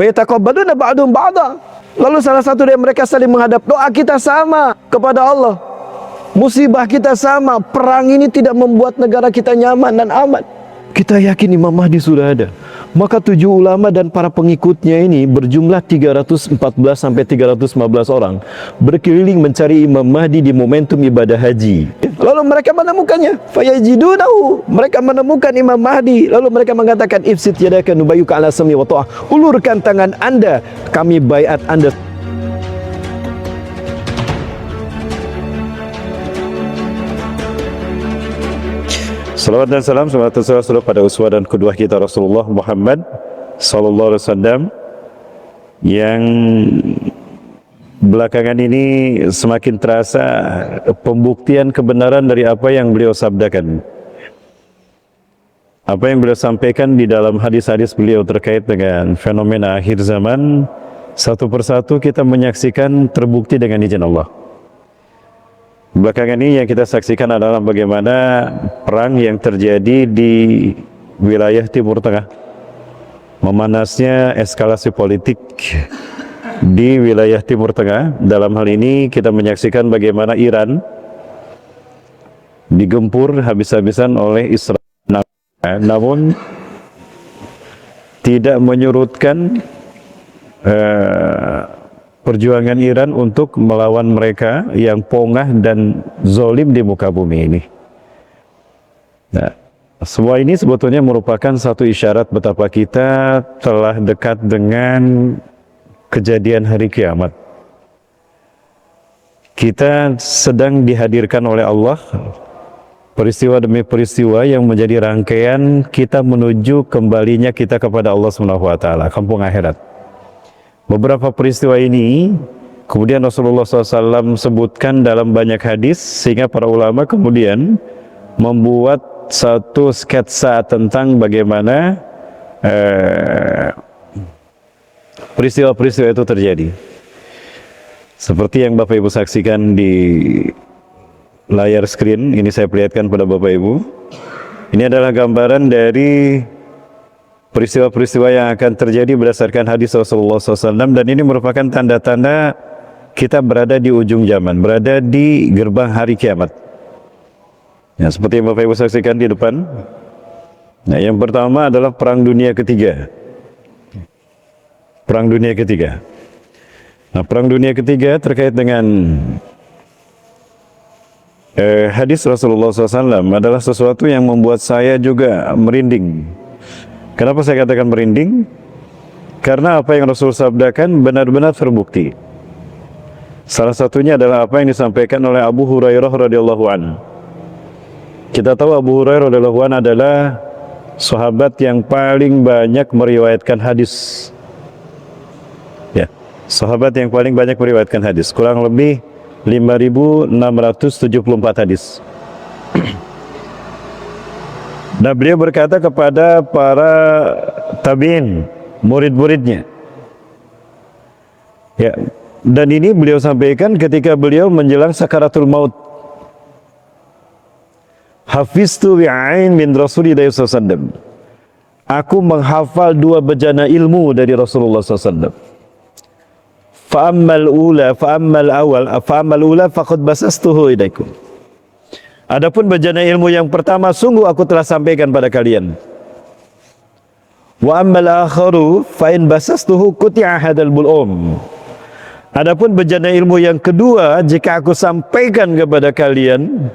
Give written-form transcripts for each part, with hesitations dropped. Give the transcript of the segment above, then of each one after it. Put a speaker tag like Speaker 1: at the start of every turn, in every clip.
Speaker 1: Fayataqabbaluna ba'dhum ba'dha. Lalu salah satu dari mereka saling menghadap. Doa kita sama kepada Allah. Musibah kita sama. Perang ini tidak membuat negara kita nyaman dan aman. Kita yakin Imam Mahdi sudah ada. Maka 7 ulama dan para pengikutnya ini berjumlah 314 sampai 315 orang berkeliling mencari Imam Mahdi di momentum ibadah haji. Lalu mereka menemukannya. Fayajidunahu. Mereka menemukan Imam Mahdi. Lalu mereka mengatakan, ifsit yadaka nubayyuka ala sam'i wa ta'ah. Ulurkan tangan Anda, kami baiat Anda. Salawat dan salam selalu pada uswah dan qudwah kita Rasulullah Muhammad sallallahu alaihi wasallam, yang belakangan ini semakin terasa pembuktian kebenaran dari apa yang beliau sabdakan, apa yang beliau sampaikan di dalam hadis-hadis beliau terkait dengan fenomena akhir zaman. Satu persatu kita menyaksikan terbukti dengan izin Allah. Belakangan ini yang kita saksikan adalah bagaimana perang yang terjadi di wilayah Timur Tengah, memanasnya eskalasi politik di wilayah Timur Tengah. Dalam hal ini kita menyaksikan bagaimana Iran digempur habis-habisan oleh Israel, namun tidak menyurutkan perjuangan Iran untuk melawan mereka yang pongah dan zolim di muka bumi ini. Nah, semua ini sebetulnya merupakan satu isyarat betapa kita telah dekat dengan kejadian hari kiamat. Kita sedang dihadirkan oleh Allah peristiwa demi peristiwa yang menjadi rangkaian kita menuju kembalinya kita kepada Allah Subhanahu wa taala, kampung akhirat. Beberapa peristiwa ini kemudian Rasulullah SAW sebutkan dalam banyak hadis, sehingga para ulama kemudian membuat satu sketsa tentang bagaimana peristiwa-peristiwa itu terjadi. Seperti yang Bapak Ibu saksikan di layar screen, ini saya perlihatkan pada Bapak Ibu. Ini adalah gambaran dari peristiwa-peristiwa yang akan terjadi berdasarkan hadis Rasulullah SAW, dan ini merupakan tanda-tanda kita berada di ujung zaman, berada di gerbang hari kiamat. Ya, seperti yang Bapak Ibu saksikan di depan. Nah, yang pertama adalah Perang Dunia Ketiga. Perang Dunia Ketiga. Nah, Perang Dunia Ketiga terkait dengan hadis Rasulullah SAW adalah sesuatu yang membuat saya juga merinding. Kenapa saya katakan merinding? Karena apa yang Rasul sabdakan benar-benar terbukti. Salah satunya adalah apa yang disampaikan oleh Abu Hurairah radhiyallahu anhu. Kita tahu Abu Hurairah radhiyallahu anhu adalah sahabat yang paling banyak meriwayatkan hadis. Ya, sahabat yang paling banyak meriwayatkan hadis, kurang lebih 5.674 hadis. Nah, beliau berkata kepada para tabi'in, murid-muridnya. Ya, dan ini beliau sampaikan ketika beliau menjelang sakaratul maut. Hafiztu bi'ain min Rasulillah SAW. Aku menghafal 2 bejana ilmu dari Rasulullah SAW. Fa'ammal ula faqad basastuhu ilaikum. Adapun bejana ilmu yang pertama sungguh aku telah sampaikan pada kalian. Wa ammal akharu fa in basastuhu quti'a hadal bul'um. Adapun bejana ilmu yang kedua, jika aku sampaikan kepada kalian,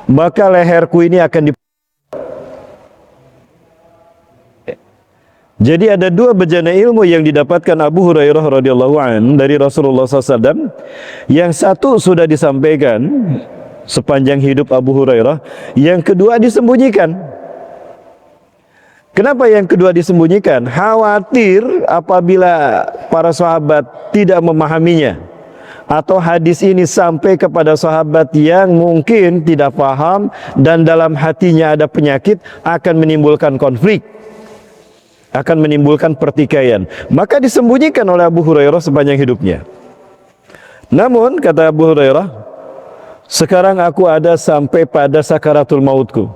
Speaker 1: maka leherku ini akan Jadi ada 2 bejana ilmu yang didapatkan Abu Hurairah radhiyallahu anhu dari Rasulullah SAW. Yang satu sudah disampaikan sepanjang hidup Abu Hurairah, yang kedua disembunyikan. Kenapa yang kedua disembunyikan? Khawatir apabila para sahabat tidak memahaminya, atau hadis ini sampai kepada sahabat yang mungkin tidak paham dan dalam hatinya ada penyakit, akan menimbulkan konflik, akan menimbulkan pertikaian. Maka disembunyikan oleh Abu Hurairah sepanjang hidupnya. Namun kata Abu Hurairah, sekarang aku ada sampai pada sakaratul mautku.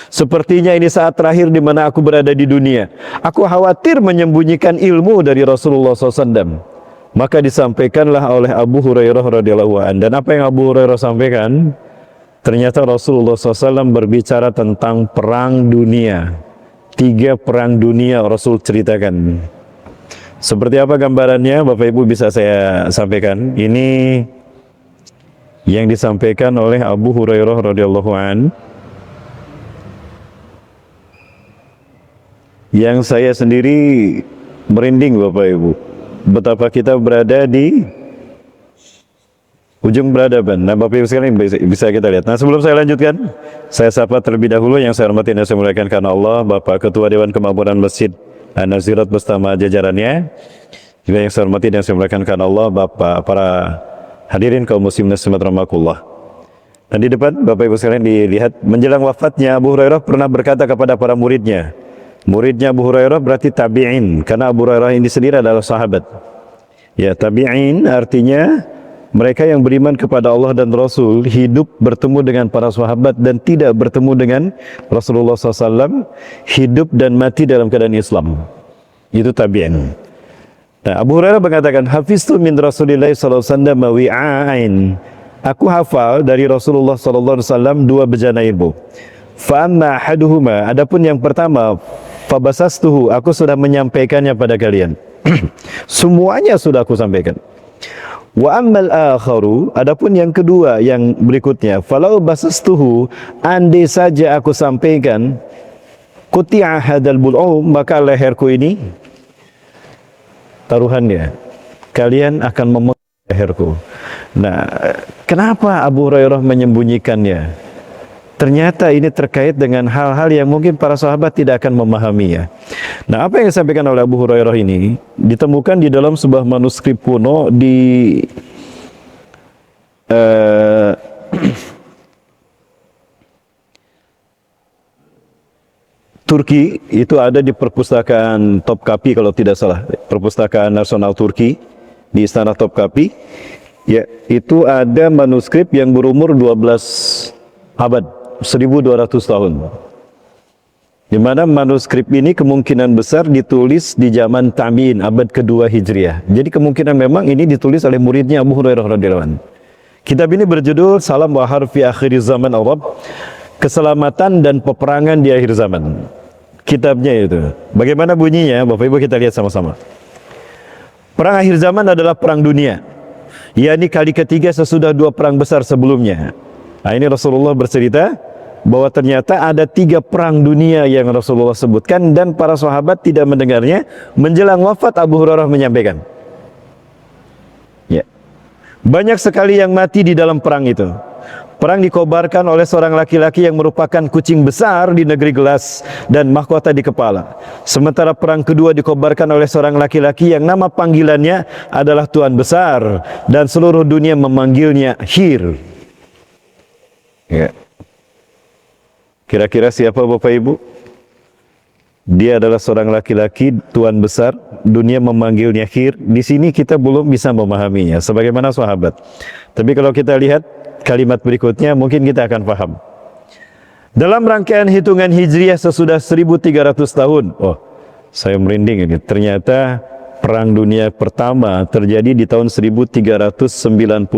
Speaker 2: Sepertinya ini saat terakhir di mana aku berada di dunia. Aku khawatir menyembunyikan ilmu dari Rasulullah SAW. Maka disampaikanlah oleh Abu Hurairah radhiyallahu anhu. Dan apa yang Abu Hurairah sampaikan? Ternyata Rasulullah SAW berbicara tentang perang dunia. 3 perang dunia Rasul ceritakan. Seperti apa gambarannya? Bapak Ibu bisa saya sampaikan. Ini yang disampaikan oleh Abu Hurairah radhiyallahu anhu. Yang saya sendiri merinding Bapak Ibu. Betapa kita berada di ujung peradaban. Nah Bapak Ibu sekalian bisa kita lihat. Nah sebelum saya lanjutkan, saya sapa terlebih dahulu yang saya hormati dan saya muliakan karena Allah, Bapak Ketua Dewan Kemakmuran Masjid An-Nazirat bersama jajarannya. Juga yang saya hormati dan saya muliakan karena Allah, Bapak para hadirin kaum muslimin muslimat rahimakumullah. Dan di depan Bapak Ibu sekalian dilihat, menjelang wafatnya Abu Hurairah pernah berkata kepada para muridnya. Muridnya Abu Hurairah berarti tabi'in, karena Abu Hurairah ini sendiri adalah sahabat. Ya, tabi'in artinya mereka yang beriman kepada Allah dan Rasul, hidup bertemu dengan para sahabat dan tidak bertemu dengan Rasulullah SAW, hidup dan mati dalam keadaan Islam. Itu tabi'in. Nah, Abu Hurairah mengatakan, hafiztu min Rasulillah SAW wi'ain. Aku hafal dari Rasulullah SAW 2 bejana ilmu. Fa amma ahaduhuma, adapun yang pertama, fabasastuhu, aku sudah menyampaikannya pada kalian. Semuanya sudah aku sampaikan. Wa ammal akharu, adapun yang kedua yang berikutnya, falau basastuhu, andai saja aku sampaikan, quti'a hadzal bul'u, maka leherku ini taruhannya kalian akan memotong leherku. Nah, kenapa Abu Hurairah menyembunyikannya? Ternyata ini terkait dengan hal-hal yang mungkin para sahabat tidak akan memahaminya. Nah, apa yang disampaikan oleh Abu Hurairah ini ditemukan di dalam sebuah manuskrip kuno di Turki. Itu ada di perpustakaan Topkapi kalau tidak salah, Perpustakaan Nasional Turki di Istana Topkapi. Ya, itu ada manuskrip yang berumur 12 abad. 1200 tahun. Di mana manuskrip ini kemungkinan besar ditulis di zaman Tabi'in abad kedua Hijriah. Jadi kemungkinan memang ini ditulis oleh muridnya Abu Hurairah radhiyallahu anhu. Kitab ini berjudul Salam wa Harfi Akhir Zaman Arab, Keselamatan dan Peperangan di Akhir Zaman. Kitabnya itu. Bagaimana bunyinya? Bapak Ibu kita lihat sama-sama. Perang akhir zaman adalah perang dunia. yakni kali ketiga sesudah 2 perang besar sebelumnya. Nah, ini Rasulullah bercerita bahwa ternyata ada 3 perang dunia yang Rasulullah sebutkan dan para sahabat tidak mendengarnya. Menjelang wafat Abu Hurairah menyampaikan, ya, banyak sekali yang mati di dalam perang itu. Perang dikobarkan oleh seorang laki-laki yang merupakan kucing besar di negeri gelas dan mahkota di kepala. Sementara perang kedua dikobarkan oleh seorang laki-laki yang nama panggilannya adalah Tuan Besar dan seluruh dunia memanggilnya Hir. Ya. Kira-kira siapa Bapak Ibu? Dia adalah seorang laki-laki Tuan Besar, dunia memanggilnya Hir. Di sini kita belum bisa memahaminya sebagaimana sahabat. Tapi kalau kita lihat kalimat berikutnya mungkin kita akan paham. Dalam rangkaian hitungan Hijriah sesudah 1300 tahun. Oh, saya merinding ini. Ternyata Perang Dunia Pertama terjadi di tahun 1390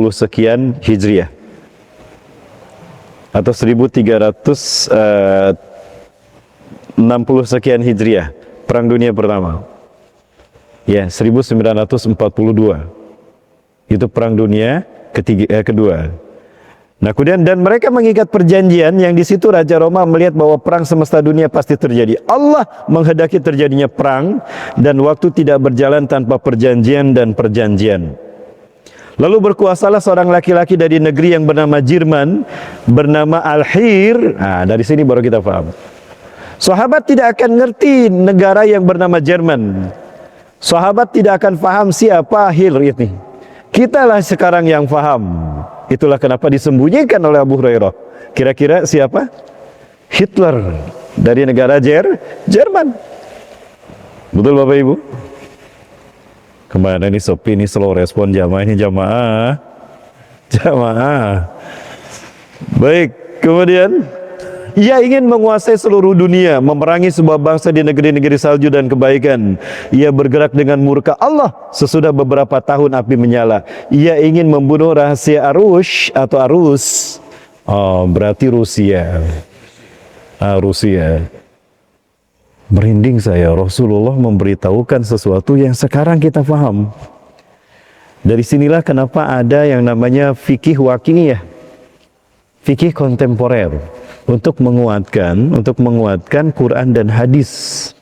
Speaker 2: sekian Hijriah. Atau 1360 sekian Hijriah. Perang Dunia Pertama. Ya, 1942. Itu Perang Dunia kedua. Nah, kemudian dan mereka mengikat perjanjian yang di situ Raja Roma melihat bahwa perang semesta dunia pasti terjadi. Allah menghendaki terjadinya perang dan waktu tidak berjalan tanpa perjanjian dan perjanjian. Lalu berkuasalah seorang laki-laki dari negeri yang bernama Jerman, bernama Al-Hir. Nah, dari sini baru kita paham. Sahabat tidak akan ngerti negara yang bernama Jerman. Sahabat tidak akan paham siapa Hir ini. Kitalah sekarang yang paham. Itulah kenapa disembunyikan oleh Abu Hurairah. Kira-kira siapa? Hitler dari negara Jerman. Betul Bapak Ibu? Kemana nih Sopi ini slow respon jamaah ini jamaah. Baik, kemudian Ia ingin menguasai seluruh dunia, memerangi sebuah bangsa di negeri-negeri salju dan kebaikan. Ia bergerak dengan murka Allah sesudah beberapa tahun api menyala. Ia ingin membunuh rahasia Arush atau Arus. Oh, berarti Rusia. Rusia. Merinding saya, Rasulullah memberitahukan sesuatu yang sekarang kita paham. Dari sinilah kenapa ada yang namanya fikih waqiyah, fikih kontemporer, untuk menguatkan Quran dan hadis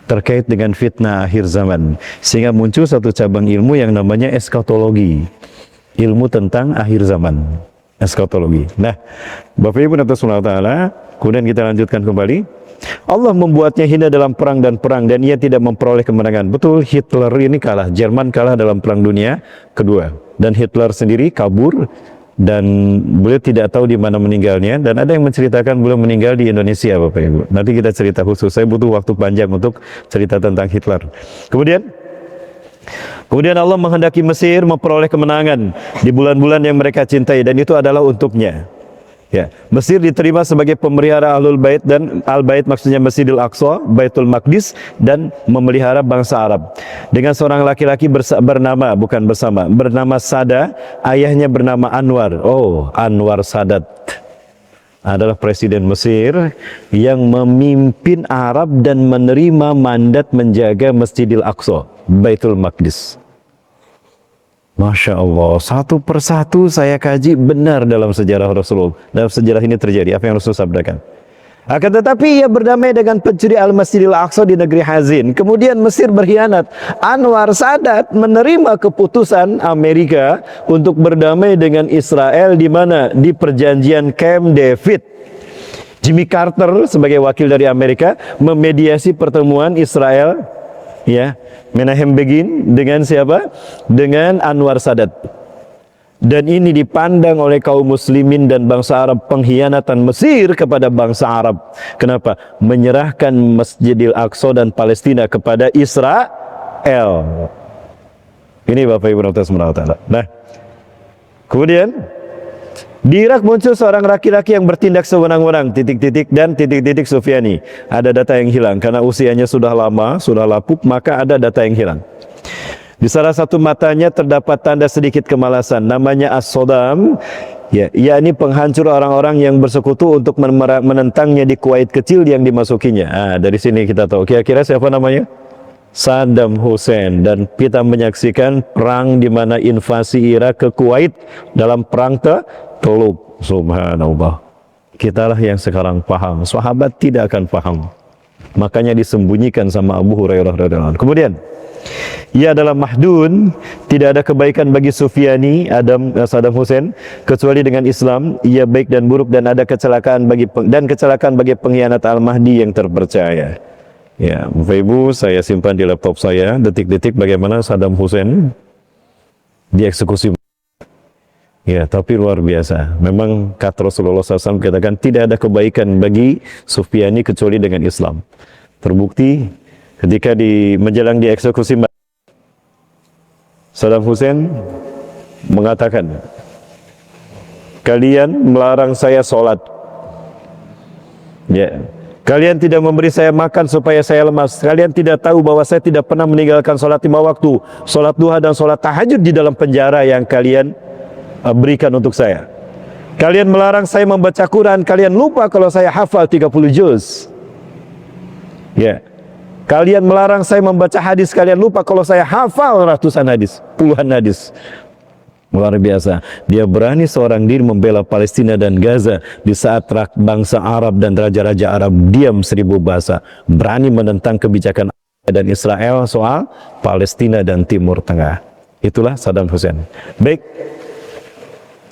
Speaker 2: terkait dengan fitnah akhir zaman, sehingga muncul satu cabang ilmu yang namanya eskatologi, ilmu tentang akhir zaman, eskatologi. Nah, Bapak Ibu Taala, kemudian kita lanjutkan kembali. Allah membuatnya hina dalam perang dan ia tidak memperoleh kemenangan. Betul, Hitler ini kalah, Jerman kalah dalam perang dunia kedua, dan Hitler sendiri kabur dan beliau tidak tahu di mana meninggalnya, dan ada yang menceritakan beliau meninggal di Indonesia, Bapak Ibu. Nanti kita cerita khusus, saya butuh waktu panjang untuk cerita tentang Hitler. Kemudian Allah menghendaki Mesir memperoleh kemenangan di bulan-bulan yang mereka cintai, dan itu adalah untuknya. Ya, Mesir diterima sebagai pemelihara Ahlul Bait, dan Al-Bait maksudnya Masjidil Aqsa, Baitul Maqdis, dan memelihara bangsa Arab. Dengan seorang laki-laki bernama Sada, ayahnya bernama Anwar. Oh, Anwar Sadat adalah presiden Mesir yang memimpin Arab dan menerima mandat menjaga Masjidil Aqsa, Baitul Maqdis. Masya Allah, satu persatu saya kaji benar dalam sejarah Rasulullah. Dalam sejarah ini terjadi apa yang Rasul sabdakan. Akan tetapi ia berdamai dengan pencuri Al-Masjidil Aqsa di negeri Hazin. Kemudian Mesir berkhianat. Anwar Sadat menerima keputusan Amerika untuk berdamai dengan Israel, di mana? Di perjanjian Camp David. Jimmy Carter sebagai wakil dari Amerika memediasi pertemuan Israel, ya, Menahem Begin dengan siapa? Dengan Anwar Sadat. Dan ini dipandang oleh kaum muslimin dan bangsa Arab pengkhianatan Mesir kepada bangsa Arab. Kenapa? Menyerahkan Masjidil Aqsa dan Palestina kepada Israel. Ini Bapak Ibu Taala. Nah, kemudian di Irak muncul seorang laki-laki yang bertindak sewenang-wenang, dan Sufyani. Ada data yang hilang karena usianya sudah lama, sudah lapuk, maka ada data yang hilang. Di salah satu matanya terdapat tanda sedikit kemalasan, namanya As-Sodam, ya, yakni penghancur orang-orang yang bersekutu untuk menentangnya di Kuwait kecil yang dimasukinya. Nah, dari sini kita tahu kira-kira siapa namanya? Saddam Hussein. Dan kita menyaksikan perang di mana invasi Irak ke Kuwait dalam perang Teluk. Subhanallah. Kitalah yang sekarang paham. Sahabat tidak akan paham. Makanya disembunyikan sama Abu Hurairah radhiyallahu anhu. Kemudian, ia adalah mahdun, tidak ada kebaikan bagi Sufyani, Saddam Hussein, kecuali dengan Islam. Ia baik dan buruk, dan ada kecelakaan bagi pengkhianat Al-Mahdi yang terpercaya. Ya, Bapak Ibu, saya simpan di laptop saya detik-detik bagaimana Saddam Hussein dieksekusi. Ya, tapi luar biasa. Memang kata Rasulullah SAW katakan tidak ada kebaikan bagi Sufyani kecuali dengan Islam. Terbukti ketika menjelang dieksekusi, Saddam Hussein mengatakan, kalian melarang saya sholat. Ya. Kalian tidak memberi saya makan supaya saya lemas. Kalian tidak tahu bahwa saya tidak pernah meninggalkan sholat 5 waktu, sholat duha dan sholat tahajud di dalam penjara yang kalian berikan untuk saya. Kalian melarang saya membaca Quran. Kalian lupa kalau saya hafal 30 juz. Ya. Kalian melarang saya membaca hadis. Kalian lupa kalau saya hafal ratusan hadis, puluhan hadis. Luar biasa. Dia berani seorang diri membela Palestina dan Gaza di saat bangsa Arab dan raja-raja Arab diam 1000 bahasa. Berani menentang kebijakan dan Israel soal Palestina dan Timur Tengah. Itulah Saddam Hussein. Baik.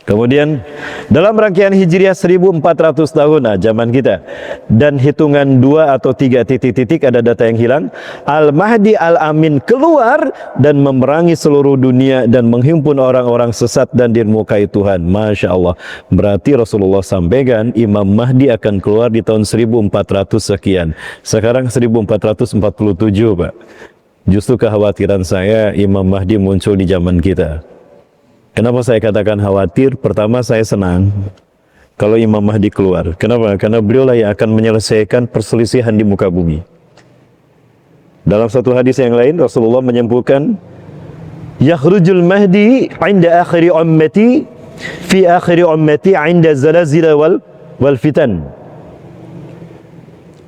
Speaker 2: Kemudian dalam rangkaian Hijriah 1400 tahun, zaman kita, dan hitungan 2 atau 3 titik-titik, ada data yang hilang. Al-Mahdi Al-Amin keluar dan memerangi seluruh dunia dan menghimpun orang-orang sesat dan dirmukai Tuhan. Masya Allah. Berarti Rasulullah sampaikan Imam Mahdi akan keluar di tahun 1400 sekian. Sekarang 1447, Pak. Justru kekhawatiran saya Imam Mahdi muncul di zaman kita. Kenapa saya katakan khawatir? Pertama, saya senang kalau Imam Mahdi keluar. Kenapa? Karena beliau lah yang akan menyelesaikan perselisihan di muka bumi. Dalam satu hadis yang lain, Rasulullah menyimpulkan, yakhrujul Mahdi 'inda akhiri ummati, fi akhiri ummati 'inda zalazil wal fitan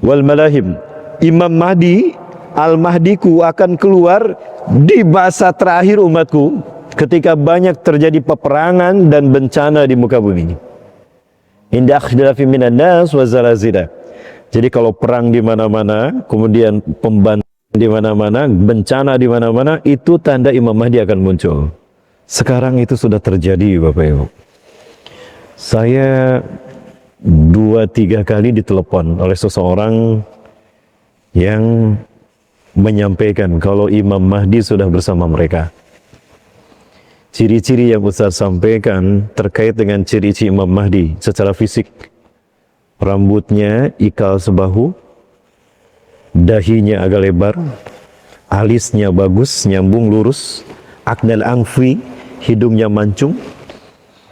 Speaker 2: wal malahim. Imam Mahdi, Al-Mahdiku akan keluar di masa terakhir umatku ketika banyak terjadi peperangan dan bencana di muka bumi. Inda akhtilafi minan nas wa zalazila. Jadi kalau perang di mana-mana, kemudian pembantu di mana-mana, bencana di mana-mana, itu tanda Imam Mahdi akan muncul. Sekarang itu sudah terjadi, Bapak Ibu. Saya 2-3 kali ditelepon oleh seseorang yang menyampaikan kalau Imam Mahdi sudah bersama mereka. Ciri-ciri yang Ustaz sampaikan terkait dengan ciri-ciri Imam Mahdi secara fisik. Rambutnya ikal sebahu, dahinya agak lebar, alisnya bagus, nyambung lurus, aknal angfi, hidungnya mancung,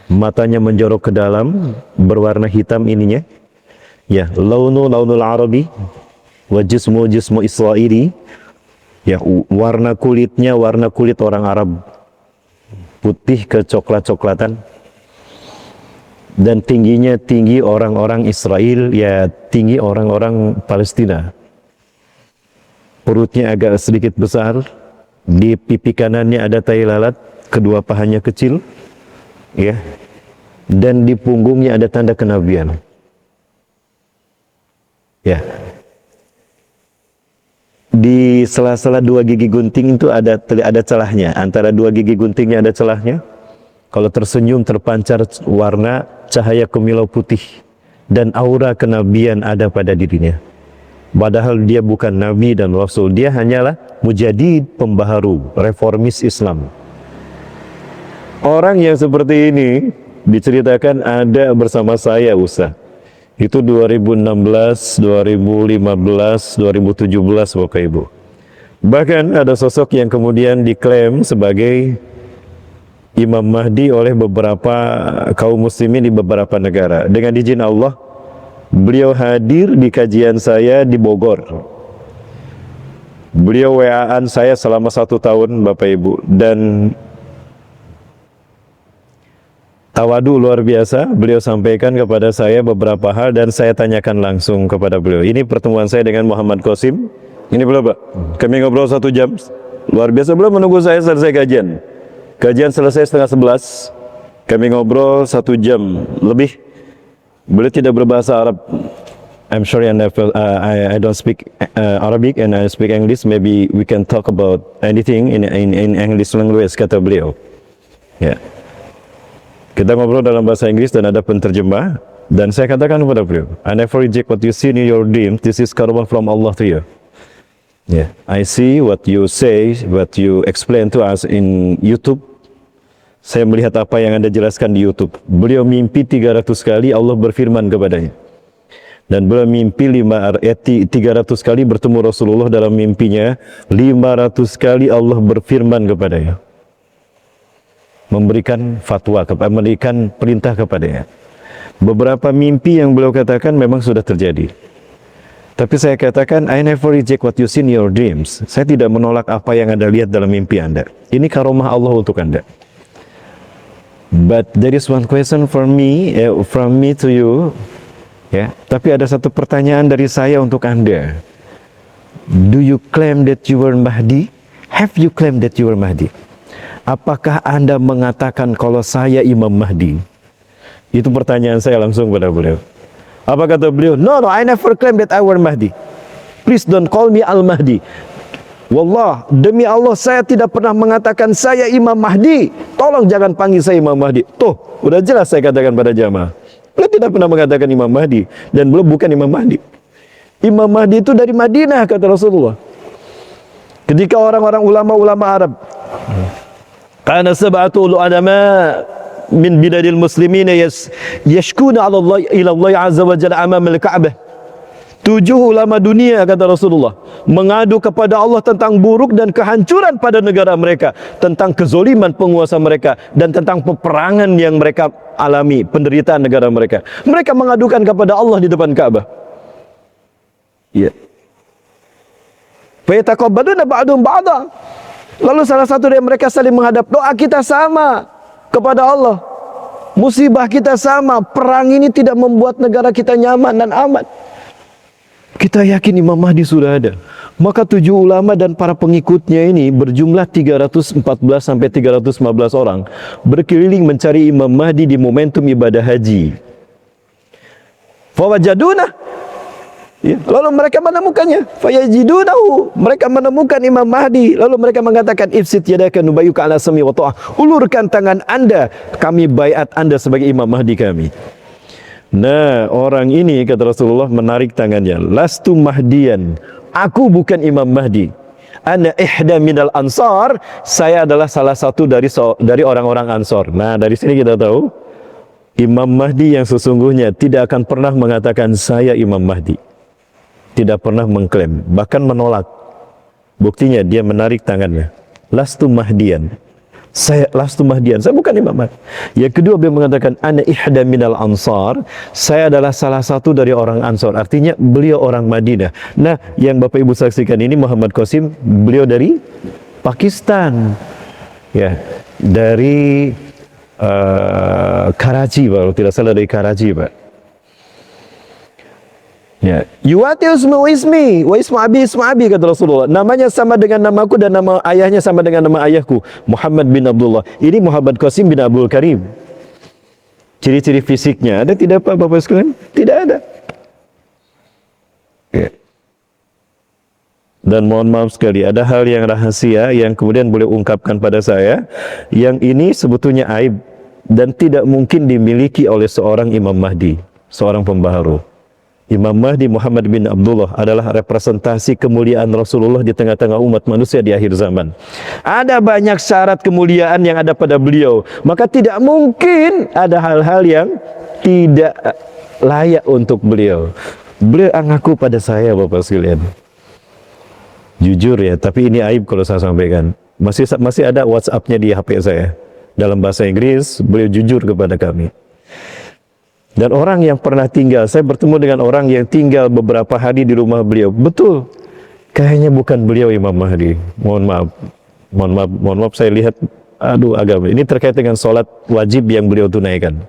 Speaker 2: matanya menjorok ke dalam, berwarna hitam ininya. Ya, launul arabi, wa jismu Israili. Ya, warna kulitnya warna kulit orang Arab, putih ke coklat-coklatan, dan tingginya tinggi orang-orang Israel, ya tinggi orang-orang Palestina. Perutnya agak sedikit besar, di pipi kanannya ada tai lalat, kedua pahanya kecil, ya, dan di punggungnya ada tanda kenabian. Ya, di sela-sela 2 gigi gunting itu ada celahnya, antara 2 gigi guntingnya ada celahnya. Kalau tersenyum terpancar warna cahaya kemilau putih, dan aura kenabian ada pada dirinya. Padahal dia bukan nabi dan rasul, dia hanyalah mujadid, pembaharu, reformis Islam. Orang yang seperti ini diceritakan ada bersama saya, Ustaz. Itu 2016, 2015, 2017 Bapak Ibu. Bahkan ada sosok yang kemudian diklaim sebagai Imam Mahdi oleh beberapa kaum muslimin di beberapa negara. Dengan izin Allah, beliau hadir di kajian saya di Bogor. Beliau WA-an saya selama 1 tahun Bapak Ibu, dan tawadu luar biasa, beliau sampaikan kepada saya beberapa hal dan saya tanyakan langsung kepada beliau. Ini pertemuan saya dengan Muhammad Qasim. Ini beliau, Pak. Kami ngobrol 1 jam. Luar biasa, beliau menunggu saya selesai kajian. Kajian selesai setengah 11. Kami ngobrol 1 jam lebih. Beliau tidak berbahasa Arab. I'm sorry, I don't speak Arabic and I speak English. Maybe we can talk about anything in English language, kata beliau. Ya. Kita ngobrol dalam bahasa Inggris dan ada penterjemah, dan saya katakan kepada beliau, I never reject what you see in your dreams. This is karamah from Allah to you. Yeah, I see what you say, what you explain to us in YouTube. Saya melihat apa yang Anda jelaskan di YouTube. Beliau mimpi 300 kali Allah berfirman kepadanya. Dan beliau mimpi 300 kali bertemu Rasulullah dalam mimpinya, 500 kali Allah berfirman kepadanya, memberikan fatwa, memberikan perintah kepadanya. Beberapa mimpi yang beliau katakan memang sudah terjadi. Tapi saya katakan, I never reject what you see in your dreams. Saya tidak menolak apa yang Anda lihat dalam mimpi Anda. Ini karomah Allah untuk Anda. But there is one question from me to you. Ya, tapi ada satu pertanyaan dari saya untuk Anda. Do you claim that you were Mahdi? Have you claimed that you were Mahdi? Apakah Anda mengatakan kalau saya Imam Mahdi? Itu pertanyaan saya langsung pada beliau. Apa kata beliau? No, I never claim that I were Mahdi. Please don't call me Al-Mahdi. Wallah, demi Allah saya tidak pernah mengatakan saya Imam Mahdi. Tolong jangan panggil saya Imam Mahdi. Tuh, udah jelas saya katakan pada jamaah. Beliau tidak pernah mengatakan Imam Mahdi, dan beliau bukan Imam Mahdi. Imam Mahdi itu dari Madinah, kata Rasulullah. Ketika orang-orang ulama-ulama Arab, kana sab'atu ulama min biladil muslimin yashkuna 'ala Allah ila Allah 'azza wa jalla amama al-Ka'bah.
Speaker 1: 7 ulama dunia, kata Rasulullah, mengadu kepada Allah tentang buruk dan kehancuran pada negara mereka, tentang kezoliman penguasa mereka, dan tentang peperangan yang mereka alami, penderitaan negara mereka. Mereka mengadukan kepada Allah di depan Ka'bah. Ya. Fa yataqabbaluna ba'dhum ba'dha. Lalu salah satu dari mereka saling menghadap. Doa kita sama kepada Allah. Musibah kita sama. Perang ini tidak membuat negara kita nyaman dan aman. Kita yakin Imam Mahdi sudah ada. Maka 7 ulama dan para pengikutnya ini berjumlah 314 sampai 315 orang berkeliling mencari Imam Mahdi di momentum ibadah haji. Fawajaduna. Ya, lalu mereka menemukannya. Fayajidunahu. Mereka menemukan Imam Mahdi. Lalu mereka mengatakan, Ifsid yadaka nubayyuka ala sami wa ta'ah. Ulurkan tangan anda, kami baiat anda sebagai Imam Mahdi kami. Nah, orang ini, kata Rasulullah, menarik tangannya. Lastu Mahdian. Aku bukan Imam Mahdi. Ana ihda minal ansar. Saya adalah salah satu dari orang-orang Ansor. Nah, dari sini kita tahu Imam Mahdi yang sesungguhnya tidak akan pernah mengatakan saya Imam Mahdi. Tidak pernah mengklaim, bahkan menolak. Buktinya dia menarik tangannya. Lastu Mahdian. Saya lastu Mahdian, saya bukan Imam Mahdi. Yang kedua beliau mengatakan ana ihda minal ansar, saya adalah salah satu dari orang Ansor. Artinya beliau orang Madinah. Nah, yang Bapak Ibu saksikan ini Muhammad Qasim, beliau dari Pakistan. Ya, dari Karachi, kalau tidak salah dari Karachi, Pak. Ya, yuwati ismu ismi wa ismu abi ismu abi, kata Rasulullah. Namanya sama dengan namaku dan nama ayahnya sama dengan nama ayahku, Muhammad bin Abdullah. Ini Muhammad Qasim bin Abdul Karim. Ciri-ciri fisiknya ada tidak Pak Bapak sekalian? Tidak ada. Ya. Dan mohon maaf sekali, ada hal yang rahasia yang kemudian boleh ungkapkan pada saya, yang ini sebetulnya aib dan tidak mungkin dimiliki oleh seorang Imam Mahdi, seorang pembaharu. Imam Mahdi Muhammad bin Abdullah adalah representasi kemuliaan Rasulullah di tengah-tengah umat manusia di akhir zaman. Ada banyak syarat kemuliaan yang ada pada beliau, maka tidak mungkin ada hal-hal yang tidak layak untuk beliau. Beliau ngaku pada saya, Bapak sekalian. Jujur ya, tapi ini aib kalau saya sampaikan. Masih ada WhatsApp-nya di HP saya. Dalam bahasa Inggris, beliau jujur kepada kami. Dan orang yang pernah tinggal, saya bertemu dengan orang yang tinggal beberapa hari di rumah beliau. Betul, kayaknya bukan beliau Imam Mahdi. Mohon maaf, saya lihat, agama. Ini terkait dengan sholat wajib yang beliau tunaikan.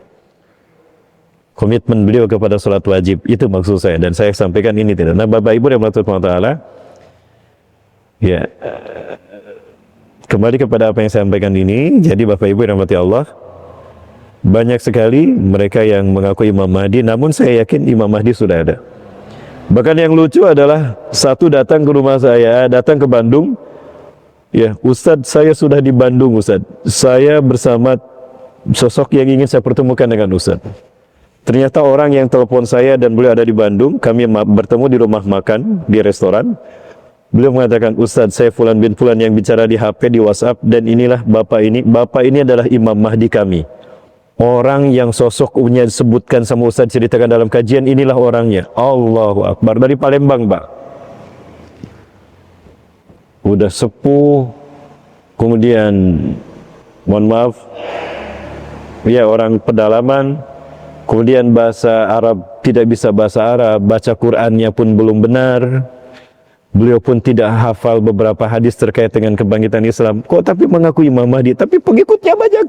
Speaker 1: Komitmen beliau kepada sholat wajib, itu maksud saya. Dan saya sampaikan ini tidak. Nah, Bapak Ibu yang melakukan ta'ala, ya, kembali kepada apa yang saya sampaikan ini. Jadi Bapak Ibu yang rahmati Allah, banyak sekali mereka yang mengaku Imam Mahdi, namun saya yakin Imam Mahdi sudah ada. Bahkan yang lucu adalah satu datang ke rumah saya, datang ke Bandung. Ya, Ustadz, saya sudah di Bandung, Ustadz. Saya bersama sosok yang ingin saya pertemukan dengan Ustadz. Ternyata orang yang telepon saya dan beliau ada di Bandung, kami bertemu di rumah makan, di restoran. Beliau mengatakan, Ustadz, saya Fulan bin Fulan yang bicara di HP, di WhatsApp, dan inilah Bapak ini adalah Imam Mahdi kami. Orang yang sosoknya disebutkan sama Ustaz, ceritakan dalam kajian, inilah orangnya. Allahu Akbar. Dari Palembang, Pak. Udah sepuh. Kemudian, mohon maaf, ya, orang pedalaman. Kemudian bahasa Arab, tidak bisa bahasa Arab. Baca Qur'annya pun belum benar. Beliau pun tidak hafal beberapa hadis terkait dengan kebangkitan Islam. Kok tapi mengaku Imam Mahdi, tapi pengikutnya banyak.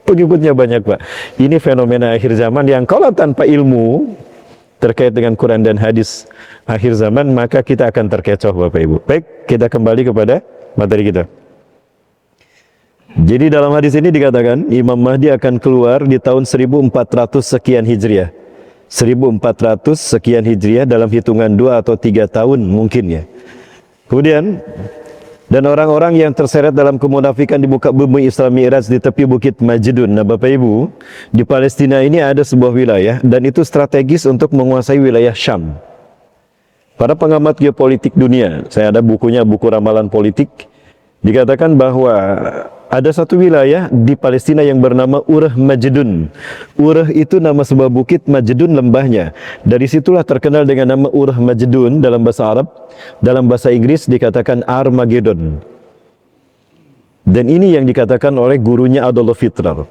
Speaker 1: Pengikutnya banyak, Pak. Ini fenomena akhir zaman yang kalau tanpa ilmu terkait dengan Quran dan hadis akhir zaman, maka kita akan terkecoh, Bapak Ibu. Baik, kita kembali kepada materi kita. Jadi dalam hadis ini dikatakan Imam Mahdi akan keluar di tahun 1400 sekian Hijriah. 1400 sekian Hijriah dalam hitungan 2 atau 3 tahun mungkin ya. Kemudian, dan orang-orang yang terseret dalam kemunafikan di muka bumi Isra Mi'raj di tepi Bukit Majdun. Nah, Bapak Ibu, di Palestina ini ada sebuah wilayah dan itu strategis untuk menguasai wilayah Syam. Para pengamat geopolitik dunia, saya ada bukunya, buku ramalan politik, dikatakan bahwa
Speaker 2: ada satu wilayah di Palestina yang bernama Urah Majdun. Urah itu nama sebuah bukit, Majdun lembahnya. Dari situlah terkenal dengan nama Urah Majdun dalam bahasa Arab. Dalam bahasa Inggris dikatakan Armageddon. Dan ini yang dikatakan oleh gurunya Adolf Hitler.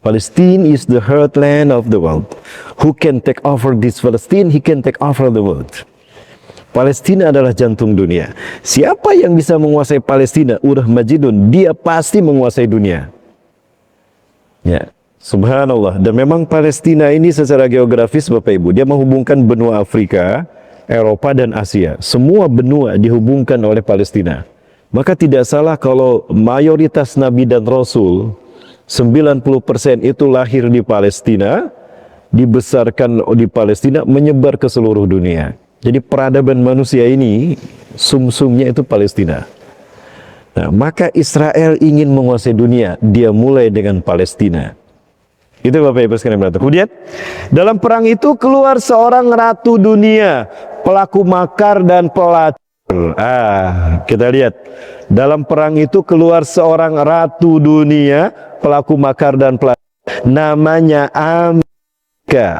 Speaker 2: Palestine is the heartland of the world. Who can take over this Palestine? He can take over the world. Palestina adalah jantung dunia. Siapa yang bisa menguasai Palestina, Urah Majdun, dia pasti menguasai dunia. Ya, subhanallah. Dan memang Palestina ini secara geografis Bapak Ibu, dia menghubungkan benua Afrika, Eropa dan Asia. Semua benua dihubungkan oleh Palestina. Maka tidak salah kalau mayoritas nabi dan rasul 90% itu lahir di Palestina, dibesarkan di Palestina, menyebar ke seluruh dunia. Jadi peradaban manusia ini sumsumnya itu Palestina. Nah, maka Israel ingin menguasai dunia, dia mulai dengan Palestina. Itu Bapak Ibu sekalian berarti. Kemudian dalam perang itu keluar seorang ratu dunia, pelaku makar dan pelacur. Kita lihat. Dalam perang itu keluar seorang ratu dunia, pelaku makar dan pelacur. Namanya Amerika.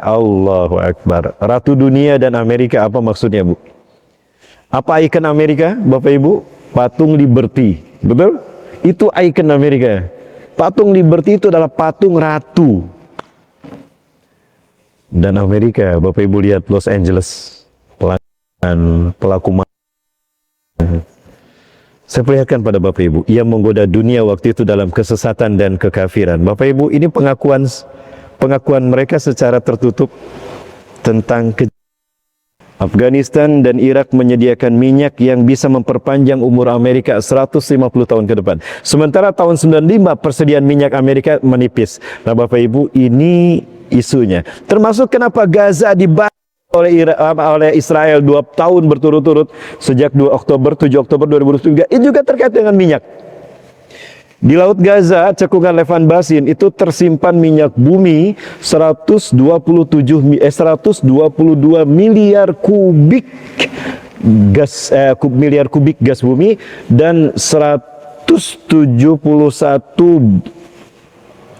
Speaker 2: Allahu Akbar. Ratu dunia dan Amerika, apa maksudnya Bu? Apa ikon Amerika Bapak Ibu? Patung Liberty. Betul? Itu ikon Amerika. Patung Liberty itu adalah patung ratu. Dan Amerika, Bapak Ibu lihat Los Angeles, pelaku makar. Saya perlihatkan pada Bapak Ibu, ia menggoda dunia waktu itu dalam kesesatan dan kekafiran. Bapak Ibu, ini pengakuan mereka secara tertutup tentang Afghanistan dan Irak menyediakan minyak yang bisa memperpanjang umur Amerika 150 tahun ke depan. Sementara tahun 95 persediaan minyak Amerika menipis. Nah Bapak Ibu, ini isunya. Termasuk kenapa Gaza dibakar oleh Israel 2 tahun berturut-turut sejak 7 Oktober 2023. Itu juga terkait dengan minyak. Di Laut Gaza, cekungan Levan Basin itu tersimpan minyak bumi 122 miliar kubik gas bumi dan 171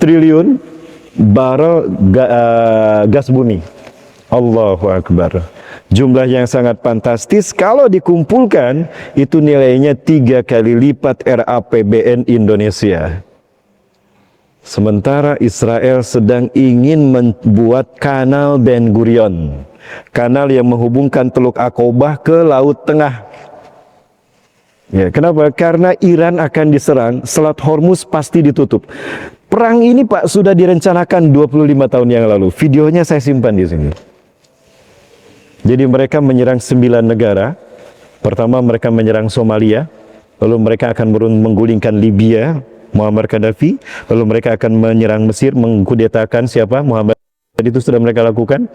Speaker 2: triliun barel gas bumi. Allahu Akbar. Jumlah yang sangat fantastis. Kalau dikumpulkan, itu nilainya 3 kali lipat RAPBN Indonesia. Sementara Israel sedang ingin membuat kanal Ben Gurion. Kanal yang menghubungkan Teluk Aqobah ke Laut Tengah. Ya, kenapa? Karena Iran akan diserang, Selat Hormuz pasti ditutup. Perang ini Pak sudah direncanakan 25 tahun yang lalu. Videonya saya simpan di sini. Jadi mereka menyerang 9 negara. Pertama mereka menyerang Somalia, lalu mereka akan menggulingkan Libya, Muammar Gaddafi, lalu mereka akan menyerang Mesir, mengkudetakan siapa? Muhammad. Itu sudah mereka lakukan.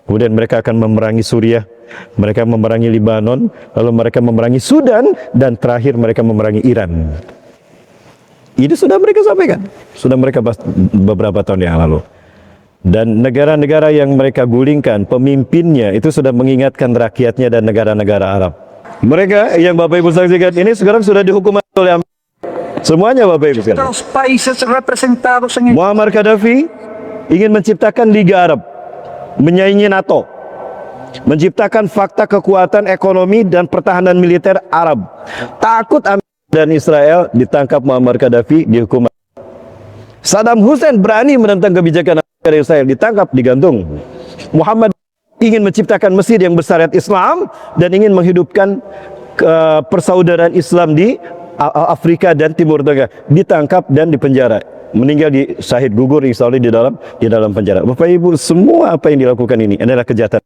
Speaker 2: Kemudian mereka akan memerangi Suriah, mereka memerangi Lebanon, lalu mereka memerangi Sudan, dan terakhir mereka memerangi Iran. Ini sudah mereka sampaikan, sudah mereka bahas beberapa tahun yang lalu. Dan negara-negara yang mereka gulingkan, pemimpinnya itu sudah mengingatkan rakyatnya dan negara-negara Arab. Mereka yang Bapak Ibu saksikan ini sekarang sudah dihukum oleh Amerika. Semuanya Bapak Ibu sekalian.
Speaker 3: Os países representados en el
Speaker 2: Muammar Gaddafi ingin menciptakan Liga Arab, menyaingi NATO, menciptakan fakta kekuatan ekonomi dan pertahanan militer Arab. Takut Amerika dan Israel, ditangkap Muammar Gaddafi, dihukum. Saddam Hussein berani menentang kebijakan dari Israel, ditangkap, digantung. Muhammad ingin menciptakan Mesir yang bersyariat Islam dan ingin menghidupkan persaudaraan Islam di Afrika dan Timur Tengah, ditangkap dan dipenjara, meninggal di syahid gugur insya Allah di dalam penjara. Bapak Ibu, semua apa yang dilakukan ini adalah kejahatan.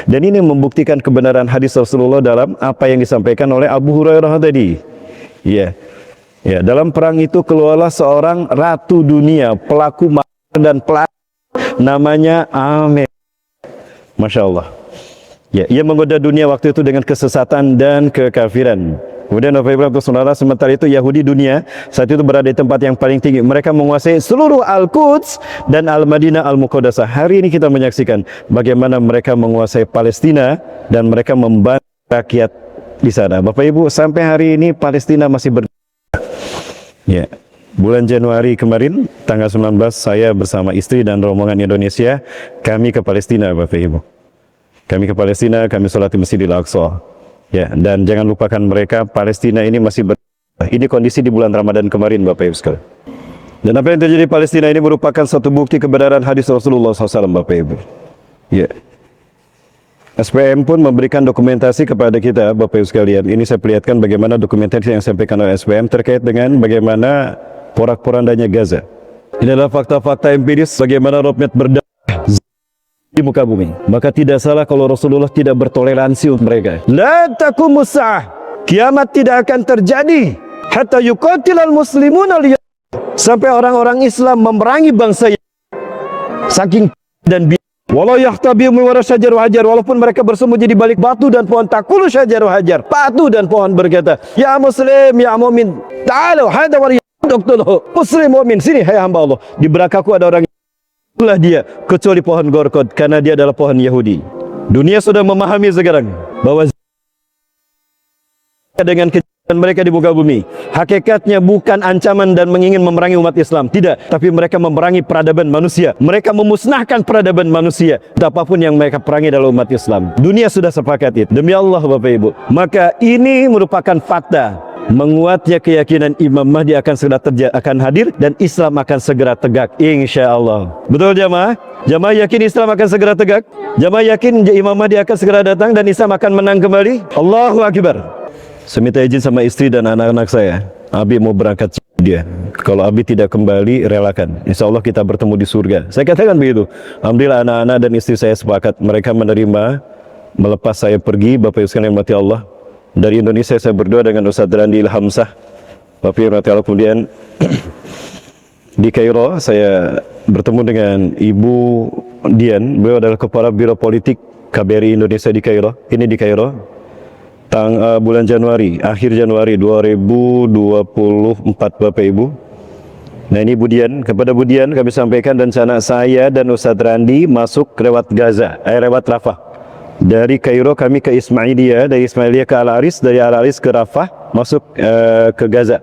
Speaker 2: Dan ini membuktikan kebenaran hadis Rasulullah dalam apa yang disampaikan oleh Abu Hurairah tadi. Ya. Ya, dalam perang itu keluarlah seorang ratu dunia, pelaku makar dan pelacur, namanya Amerika. Masya Allah. Ya, ia menggoda dunia waktu itu dengan kesesatan dan kekafiran. Kemudian Bapak Ibu Saudara, sementara itu Yahudi dunia saat itu berada di tempat yang paling tinggi. Mereka menguasai seluruh Al-Quds dan Al-Madinah Al-Muqaddasah. Hari ini kita menyaksikan bagaimana mereka menguasai Palestina dan mereka membantu rakyat di sana. Bapak Ibu, sampai hari ini Palestina masih ya, Bulan Januari kemarin, tanggal 19, saya bersama istri dan rombongan Indonesia, kami ke Palestina, Bapak Ibu. Kami ke Palestina, kami sholat di Masjidil Aqsa. Ya, dan jangan lupakan mereka, Palestina ini masih ini kondisi di bulan Ramadan kemarin, Bapak Ibu sekalian. Dan apa yang terjadi di Palestina ini merupakan satu bukti kebenaran hadis Rasulullah SAW, Bapak Ibu. Ya. SPM pun memberikan dokumentasi kepada kita, Bapak Ibu sekalian. Ini saya perlihatkan bagaimana dokumentasi yang disampaikan oleh SPM terkait dengan bagaimana porak-porandanya Gaza. Ini adalah fakta-fakta empiris bagaimana roadmap berdakwah di muka bumi. Maka tidak salah kalau Rasulullah tidak bertoleransi untuk mereka.
Speaker 1: La taqumus sa'ah. Kiamat tidak akan terjadi hatta yuqatilal muslimuna sampai orang-orang Islam memerangi bangsa saking dan walau yahtabi min wara syajar wa hajar, walaupun mereka bersembunyi di balik batu dan pohon, takulu syajar wa hajar, batu dan pohon berkata, ya muslim ya mu'min ta'alu hada wa yaqtuluhu. Muslim mu'min, sini hai hamba Allah, di belakangku ada orang, itulah dia, kecuali pohon gorkod, karena dia adalah pohon Yahudi. Dunia sudah memahami sekarang bahwa dengan kejahatan mereka di muka bumi, hakikatnya bukan ancaman dan mengingin memerangi umat Islam, tidak, tapi mereka memerangi peradaban manusia. Mereka memusnahkan peradaban manusia. Apapun yang mereka perangi dalam umat Islam, dunia sudah sepakat itu. Demi Allah, Bapak Ibu, maka ini merupakan fakta menguatnya keyakinan Imam Mahdi akan segera akan hadir dan Islam akan segera tegak, insya Allah. Betul jamaah? Jamaah yakin Islam akan segera tegak? Jamaah yakin Imam Mahdi akan segera datang dan Islam akan menang kembali? Allahu Akbar. Saya minta izin sama istri dan anak-anak saya. Abi mau berangkat dia. Kalau Abi tidak kembali, relakan. Insya Allah kita bertemu di surga. Saya katakan begitu. Alhamdulillah anak-anak dan istri saya sepakat. Mereka menerima, melepas saya pergi. Bapak Ibu sekalian mati Allah. Dari Indonesia saya berdoa dengan Ustaz Randi Ilhamsah. Bapak Ibu mati Allah. Kemudian di Kairo saya bertemu dengan Ibu Dian. Beliau adalah Kepala Biro Politik KBRI Indonesia di Kairo. Ini di Kairo. Bulan Januari, akhir Januari 2024, Bapak Ibu. Nah ini Budian, kepada Budian kami sampaikan rencana saya dan Ustadz Randi masuk lewat Gaza, lewat Rafah. Dari Kairo kami ke Ismailiyah, dari Ismailiyah ke Al-Aris, dari Al-Aris ke Rafah, masuk ke Gaza.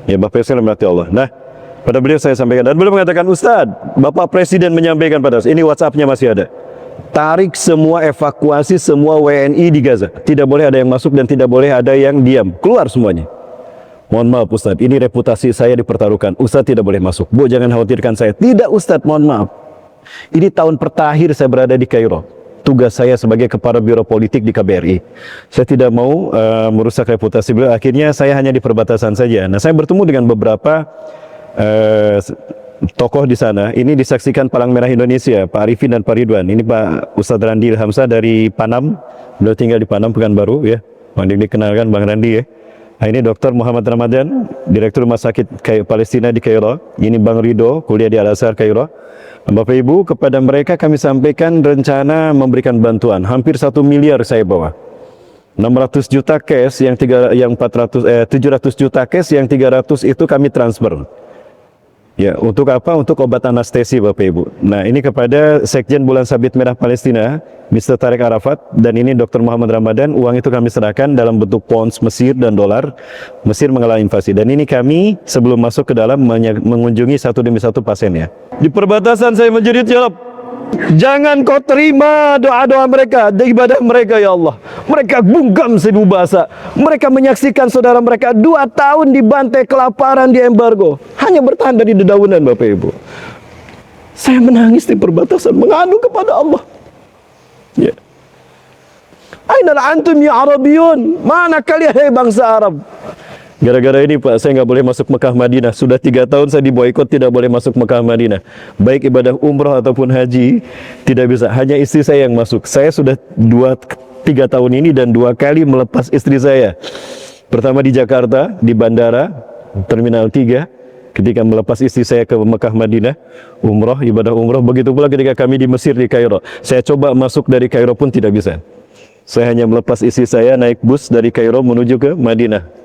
Speaker 1: Ya Bapak Ibu berkati Allah. Nah, pada beliau saya sampaikan, dan beliau mengatakan, Ustadz, Bapak Presiden menyampaikan pada saya, ini WhatsApp-nya masih ada. Tarik semua, evakuasi semua WNI di Gaza. Tidak boleh ada yang masuk dan tidak boleh ada yang diam. Keluar semuanya. Mohon maaf Ustadz, ini reputasi saya dipertaruhkan. Ustadz tidak boleh masuk. Bu, jangan khawatirkan saya. Tidak Ustadz, mohon maaf. Ini tahun terakhir saya berada di Kairo. Tugas saya sebagai Kepala Biro Politik di KBRI. Saya tidak mau merusak reputasi beliau. Akhirnya saya hanya di perbatasan saja. Nah, saya bertemu dengan beberapa tokoh di sana. Ini disaksikan Palang Merah Indonesia, Pak Arifin dan Pak Ridwan. Ini Pak Ustadz Randi Ilhamsah dari Panam. Beliau tinggal di Panam, Pekanbaru ya. Bang dikenalkan Bang Randi ya. Nah, ini Dr. Muhammad Ramadan, Direktur Rumah Sakit Palestina di Kairo. Ini Bang Rido, kuliah di Al-Azhar Kairo. Bapak Ibu, kepada mereka kami sampaikan rencana memberikan bantuan. Hampir 1 miliar saya bawa. 600 juta cash, yang 700 juta cash, yang 300 itu kami transfer. Ya, untuk apa? Untuk obat anestesi Bapak Ibu. Nah, ini kepada Sekjen Bulan Sabit Merah Palestina, Mr. Tareq Arafat, dan ini Dr. Muhammad Ramadan. Uang itu kami serahkan dalam bentuk pounds Mesir dan dolar. Mesir mengalami invasi. Dan ini kami sebelum masuk ke dalam mengunjungi satu demi satu pasiennya. Di perbatasan saya menjerit, ya Allah, jangan kau terima doa-doa mereka, ibadah mereka ya Allah. Mereka bungkam seribu bahasa. Mereka menyaksikan saudara mereka 2 tahun dibantai, kelaparan, di embargo, hanya bertahan dari dedaunan Bapak Ibu. Saya menangis di perbatasan, mengadu kepada Allah. Ya. Ainal antum ya Arabiyun, mana kalian hai bangsa Arab? Gara-gara ini Pak, saya nggak boleh masuk Mekah Madinah. Sudah 3 tahun saya diboikot, tidak boleh masuk Mekah Madinah. Baik ibadah umrah ataupun haji, tidak bisa. Hanya istri saya yang masuk. Saya sudah 2-3 tahun ini dan 2 kali melepas istri saya. Pertama di Jakarta, di bandara, Terminal 3. Ketika melepas istri saya ke Mekah Madinah, umrah, ibadah umrah. Begitu pula ketika kami di Mesir, di Kairo. Saya coba masuk dari Kairo pun tidak bisa. Saya hanya melepas istri saya naik bus dari Kairo menuju ke Madinah.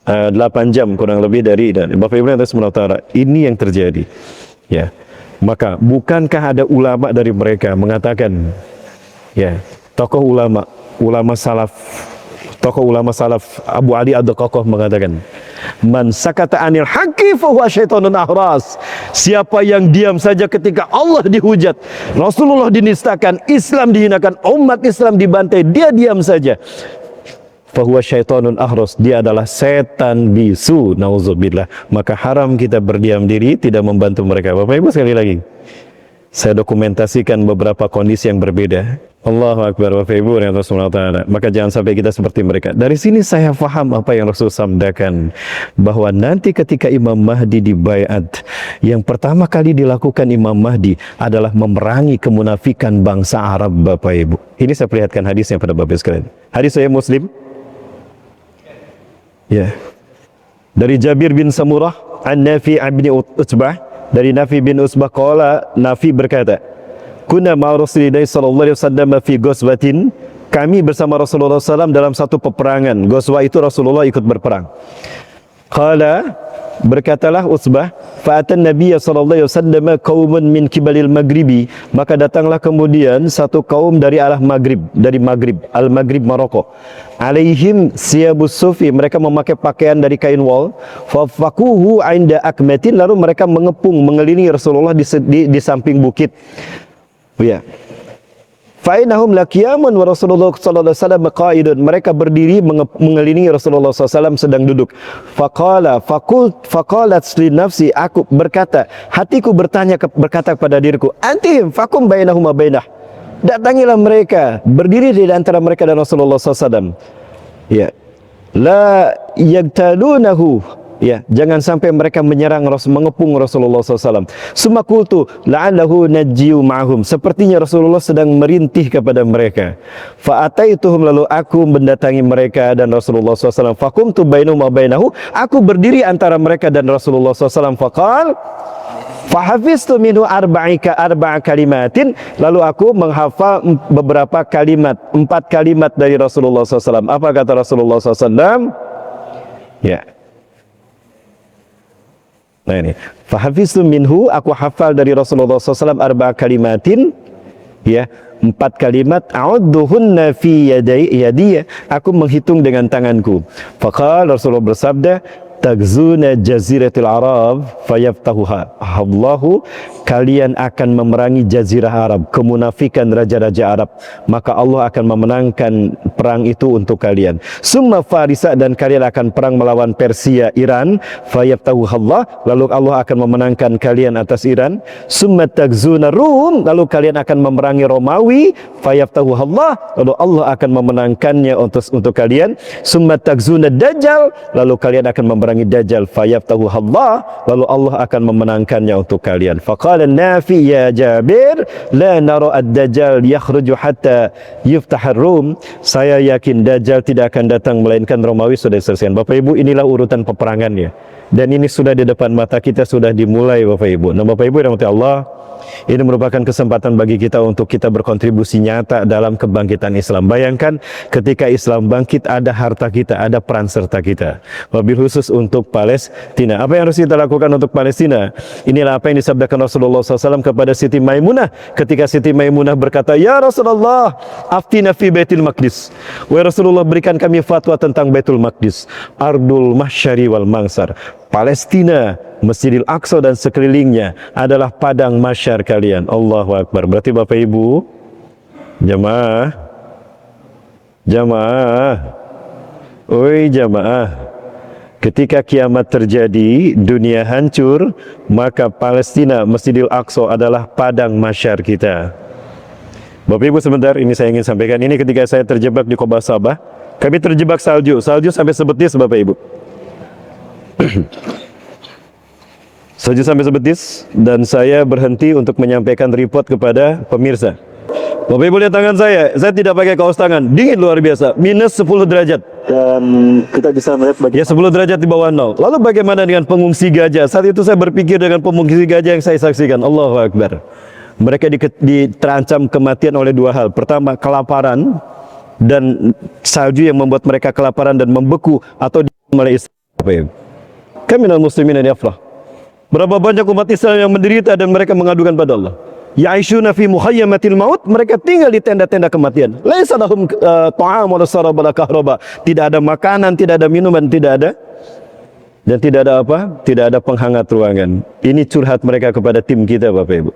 Speaker 1: 8 jam kurang lebih dari, dan Bapak Ibu yang SWT, ini yang terjadi. Ya, maka bukankah ada ulama dari mereka mengatakan, ya, tokoh ulama salaf,
Speaker 2: Tokoh ulama salaf Abu Ali Ad-Qaqqah mengatakan, "Man sakata anil haqqi fa huwa syaitonun ahras." Siapa yang diam saja ketika Allah dihujat, Rasulullah dinistakan, Islam dihinakan, umat Islam dibantai, dia diam saja. Fa huwa syaitonun ahras, dia adalah setan bisu, nauzubillah. Maka haram kita berdiam diri, tidak membantu mereka. Bapak Ibu, sekali lagi saya dokumentasikan beberapa kondisi yang berbeda. Allahu Akbar, Bapak Ibu yang Rasulullah Ta'ala. Maka jangan sampai kita seperti mereka. Dari sini saya faham apa yang Rasul sabdakan, bahwa nanti ketika Imam Mahdi dibaiat, yang pertama kali dilakukan Imam Mahdi adalah memerangi kemunafikan bangsa Arab, Bapak Ibu. Ini saya perlihatkan hadisnya pada Bapak sekalian. Hadis saya Muslim. Ya. Dari Jabir bin Samurah, an Nafi' bin Utbah, dari Nafi bin Utbah qala, Nafi berkata, "Kunna ma Rasulillah sallallahu alaihi wasallam fi ghazwatin." Kami bersama Rasulullah SAW dalam satu peperangan. Ghazwah itu Rasulullah ikut berperang. Qala, berkatalah Utsbah, fa'atan Nabiy sallallahu alaihi wasallam qaumun min kibalil maghribi, maka datanglah kemudian satu kaum dari arah Maghrib, dari Maghrib, al-Maghrib Maroko. Alaihim siyabus sufi, mereka memakai pakaian dari kain wol. Fa faquhu 'inda akmatin, lalu mereka mengepung mengelilingi Rasulullah di samping bukit. Ya. Fa'inahum laqiyamun wa Rasulullah sallallahu alaihi wasallam qa'idun. Mereka berdiri mengelilingi Rasulullah SAW sedang duduk. Faqalat li nafsi, aku berkata, hatiku berkata kepada diriku, antihim fakum bainahum wa bainah. Datangilah mereka, berdiri di antara mereka dan Rasulullah SAW. Ya. La yagtalunahu. Ya, jangan sampai mereka menyerang mengepung Rasulullah SAW. Summa qultu la'allahu najjiu ma'hum. Sepertinya Rasulullah sedang merintih kepada mereka. Fa'ataituhum, lalu aku mendatangi mereka dan Rasulullah SAW. Faqumtu bainahum wa bainahu. Aku berdiri antara mereka dan Rasulullah SAW. Faqal fahafiztu minhu arba'a kalimatin. Lalu aku menghafal beberapa kalimat, 4 kalimat dari Rasulullah SAW. Apa kata Rasulullah SAW? Ya. Nah ini, fahafiztu minhu, aku hafal dari Rasulullah SAW arba'a kalimatin, ya, 4 kalimat, a'udduhunna fi yadiyya, aku menghitung dengan tanganku. Faqala, Rasulullah bersabda, tagzuna jaziratil Arab fayaftahuha Allahu, kalian akan memerangi jazirah Arab, kemunafikan raja-raja Arab, maka Allah akan memenangkan perang itu untuk kalian. Summa Farisa, dan kalian akan perang melawan Persia, Iran, fayaftahuha Allah, lalu Allah akan memenangkan kalian atas Iran. Summa tagzuna Rum, lalu kalian akan memerangi Romawi, fayaftahuha Allah, lalu Allah akan memenangkannya untuk kalian. Summa tagzuna Dajjal, lalu kalian akan memerangi Dajjal, fayaftahuha Allah, lalu Allah akan memenangkannya untuk kalian. Faqala Nafi, ya Jabir, la nara ad-Dajjal yakhruju hatta yuftah Rum. Saya yakin Dajjal tidak akan datang melainkan Romawi sudah selesai. Bapak Ibu, inilah urutan peperangannya. Dan ini sudah di depan mata kita, sudah dimulai Bapak Ibu. Nah Bapak Ibu rahmati Allah, ini merupakan kesempatan bagi kita untuk kita berkontribusi nyata dalam kebangkitan Islam. Bayangkan ketika Islam bangkit, ada harta kita, ada peran serta kita. Wabil khusus untuk Palestina. Apa yang harus kita lakukan untuk Palestina? Inilah apa yang disabdakan Rasulullah SAW kepada Siti Maimunah. Ketika Siti Maimunah berkata, ya Rasulullah, aftina fi Baitul Maqdis. Wahai Rasulullah, berikan kami fatwa tentang Baitul Maqdis. Ardul mahsyari wal mangsar. Palestina, Masjidil Aqsa dan sekelilingnya adalah padang mahsyar kalian. Allahu Akbar. Berarti Bapak Ibu, jamaah, oi jamaah, ketika kiamat terjadi, dunia hancur, maka Palestina, Masjidil Aqsa adalah padang mahsyar kita. Bapak Ibu sebentar, ini saya ingin sampaikan. Ini ketika saya terjebak di Qubah Sabah, kami terjebak salju sampai sebetis Bapak Ibu. Salju sampai sebetis, dan saya berhenti untuk menyampaikan report kepada pemirsa. Bapak Ibu lihat tangan saya tidak pakai kaos tangan, dingin luar biasa, minus 10 derajat.
Speaker 3: Dan kita bisa melihat
Speaker 2: Ya 10 derajat di bawah nol. Lalu bagaimana dengan pengungsi gajah? Saat itu saya berpikir dengan pengungsi gajah yang saya saksikan. Allahu Akbar. Mereka terancam kematian oleh 2 hal. Pertama, kelaparan, dan salju yang membuat mereka kelaparan dan membeku atau oleh Islam. Kami non muslimin yang afrah. Berapa banyak umat Islam yang menderita dan mereka mengadukan pada Allah.
Speaker 1: Ya'ishuna fi mukhayyamatil maut, mereka tinggal di tenda-tenda kematian. Laisa lahum ta'am wala syarab wala kahraba. Tidak ada makanan, tidak ada minuman, tidak ada dan tidak ada apa? Tidak ada penghangat ruangan. Ini curhat mereka kepada tim kita, Bapak Ibu.